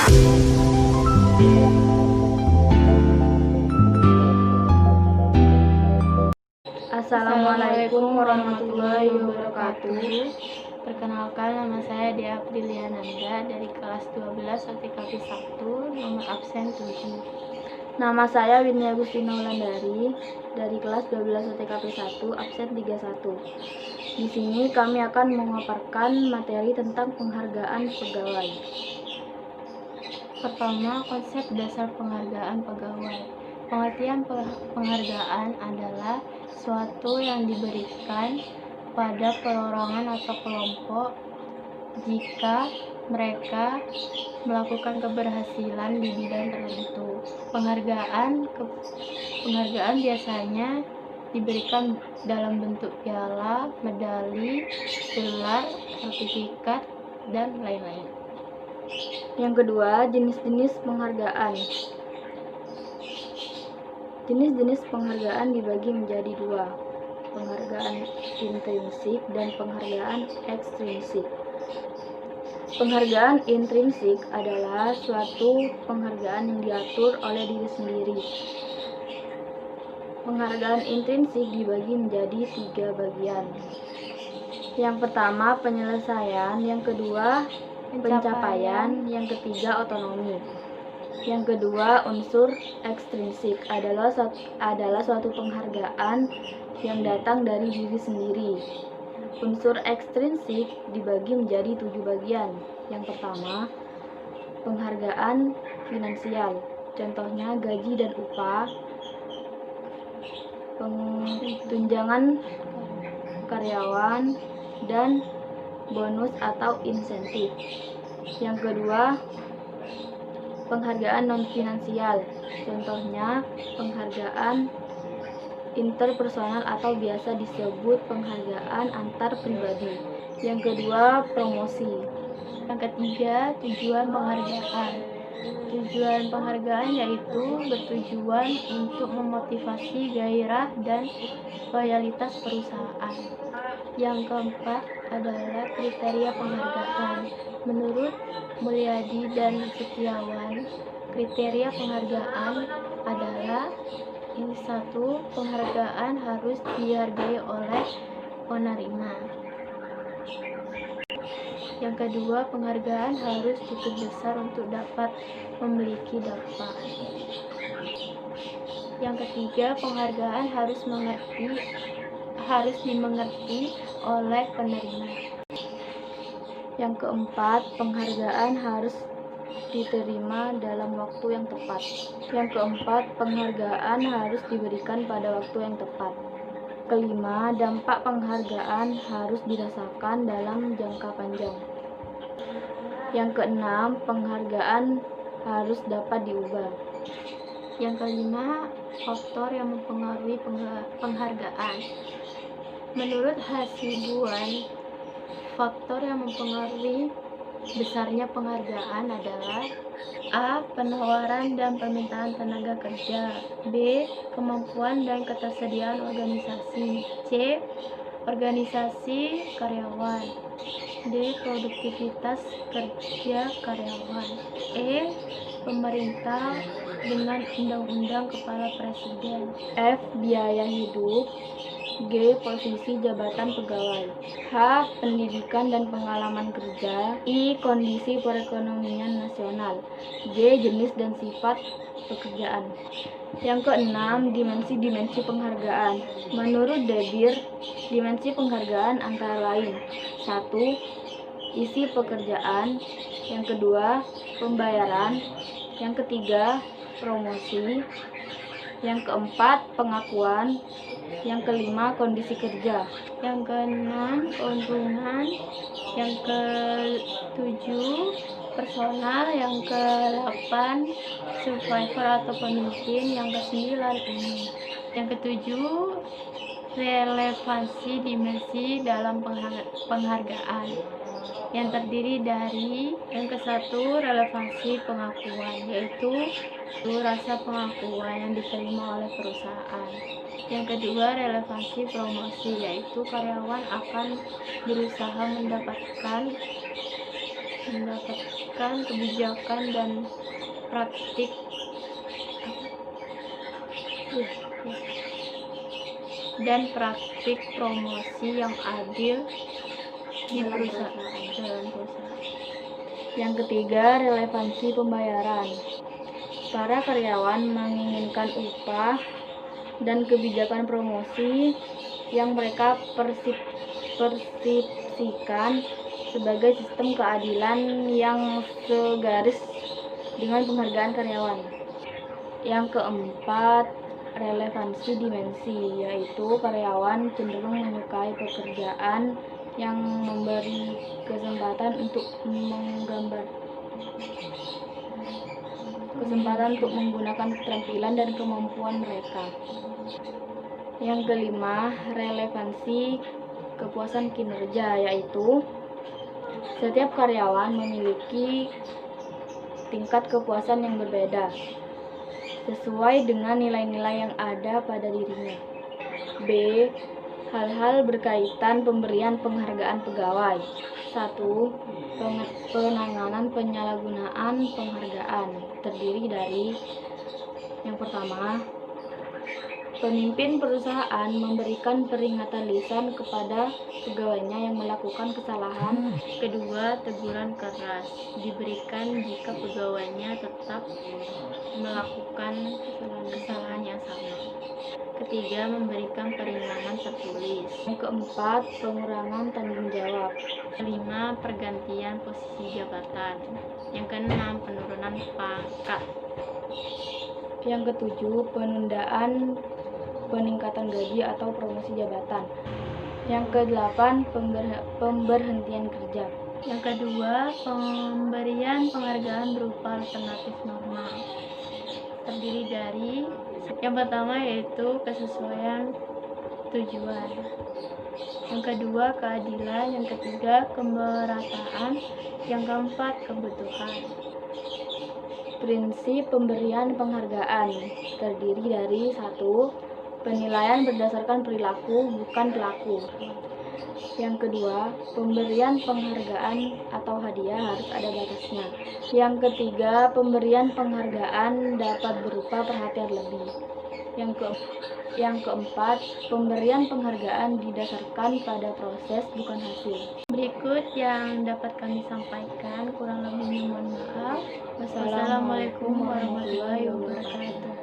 Assalamualaikum warahmatullahi wabarakatuh. Perkenalkan, nama saya Dea Apriliananda dari kelas 12 OTKP 1, nomor absen 7. Nama saya Winnie Agustina Wulandari dari kelas 12 OTKP 1, absen 31. Di sini kami akan memaparkan materi tentang penghargaan pegawai. Pertama, konsep dasar penghargaan pegawai. Pengertian penghargaan adalah suatu yang diberikan pada perorangan atau kelompok jika mereka melakukan keberhasilan di bidang tertentu. Penghargaan biasanya diberikan dalam bentuk piala, medali, gelar, sertifikat, dan lain-lain. Yang kedua, jenis-jenis penghargaan. Jenis-jenis penghargaan dibagi menjadi dua, penghargaan intrinsik dan penghargaan ekstrinsik. Penghargaan intrinsik adalah suatu penghargaan yang diatur oleh diri sendiri. Penghargaan intrinsik dibagi menjadi 3 bagian. Yang pertama, penyelesaian, yang kedua, pencapaian, yang ketiga, otonomi. Yang kedua, unsur ekstrinsik adalah suatu penghargaan yang datang dari diri sendiri. Unsur ekstrinsik dibagi menjadi 7 bagian. Yang pertama, penghargaan finansial. Contohnya gaji dan upah, tunjangan karyawan, dan bonus atau insentif. Yang kedua, penghargaan non-finansial. Contohnya penghargaan interpersonal atau biasa disebut penghargaan antar pribadi. Yang kedua, promosi. Yang ketiga, tujuan penghargaan. Tujuan penghargaan yaitu bertujuan untuk memotivasi gairah dan loyalitas perusahaan. Yang keempat adalah kriteria penghargaan. Menurut Mulyadi dan Setiawan, kriteria penghargaan adalah ini: 1. Penghargaan harus dihargai oleh penerima. Yang kedua, penghargaan harus cukup besar untuk dapat memiliki dampak. Yang ketiga, penghargaan harus dimengerti oleh penerima. Yang keempat, penghargaan harus diterima dalam waktu yang tepat. Yang keempat, penghargaan harus diberikan pada waktu yang tepat. Kelima, dampak penghargaan harus dirasakan dalam jangka panjang. Yang keenam, penghargaan harus dapat diubah. Yang kelima, faktor yang mempengaruhi penghargaan. Menurut Hasibuan, faktor yang mempengaruhi besarnya penghargaan adalah: A. Penawaran dan permintaan tenaga kerja, B. Kemampuan dan ketersediaan organisasi, C. Organisasi karyawan, D. Produktivitas kerja karyawan, E. Pemerintah dengan undang-undang kepala presiden, F. Biaya hidup, G. Posisi jabatan pegawai, H. Pendidikan dan pengalaman kerja, I. Kondisi perekonomian nasional, J. Jenis dan sifat pekerjaan. Yang keenam, dimensi-dimensi penghargaan. Menurut Debir, dimensi penghargaan antara lain: 1. Isi pekerjaan. Yang kedua, pembayaran. Yang ketiga, promosi. Yang keempat, pengakuan. Yang kelima, kondisi kerja. Yang keenam, keuntungan. Yang ketujuh, personal. Yang kedelapan, survivor atau pemimpin. Yang kesembilan, umum. Yang ketujuh, relevansi dimensi dalam penghargaan, yang terdiri dari: yang ke-1, relevansi pengakuan, yaitu rasa pengakuan yang diterima oleh perusahaan. Yang kedua, relevansi promosi, yaitu karyawan akan berusaha mendapatkan mendapatkan kebijakan praktik dan praktik promosi yang adil di perusahaan. Yang ketiga, relevansi pembayaran. Para karyawan menginginkan upah dan kebijakan promosi yang mereka persepsikan sebagai sistem keadilan yang segaris dengan penghargaan karyawan. Yang keempat, relevansi dimensi, yaitu karyawan cenderung menyukai pekerjaan yang memberi kesempatan untuk menggunakan keterampilan dan kemampuan mereka. Yang kelima, relevansi kepuasan kinerja, yaitu setiap karyawan memiliki tingkat kepuasan yang berbeda sesuai dengan nilai-nilai yang ada pada dirinya. B. Hal-hal berkaitan pemberian penghargaan pegawai. 1. Penanganan penyalahgunaan penghargaan terdiri dari yang pertama, pemimpin perusahaan memberikan peringatan lisan kepada pegawainya yang melakukan kesalahan. Kedua, teguran keras diberikan jika pegawainya tetap melakukan kesalahan yang sama. Ketiga, memberikan peringanan tertulis. Yang keempat, pengurangan tanggung jawab. Kelima, pergantian posisi jabatan. Yang keenam, penurunan pangkat. Yang ketujuh, penundaan peningkatan gaji atau promosi jabatan. Yang kedelapan, pemberhentian kerja. Yang kedua, pemberian penghargaan berupa alternatif normal. Terdiri dari yang pertama yaitu kesesuaian tujuan. Yang kedua, keadilan. Yang ketiga, kemerataan. Yang keempat, kebutuhan. Prinsip pemberian penghargaan terdiri dari 1. Penilaian berdasarkan perilaku, bukan pelaku. Yang kedua, pemberian penghargaan atau hadiah harus ada batasnya. Yang ketiga, pemberian penghargaan dapat berupa perhatian lebih. Yang keempat, pemberian penghargaan didasarkan pada proses, bukan hasil. Berikut yang dapat kami sampaikan, kurang lebihnya mohon maaf. Wassalamualaikum warahmatullahi wabarakatuh.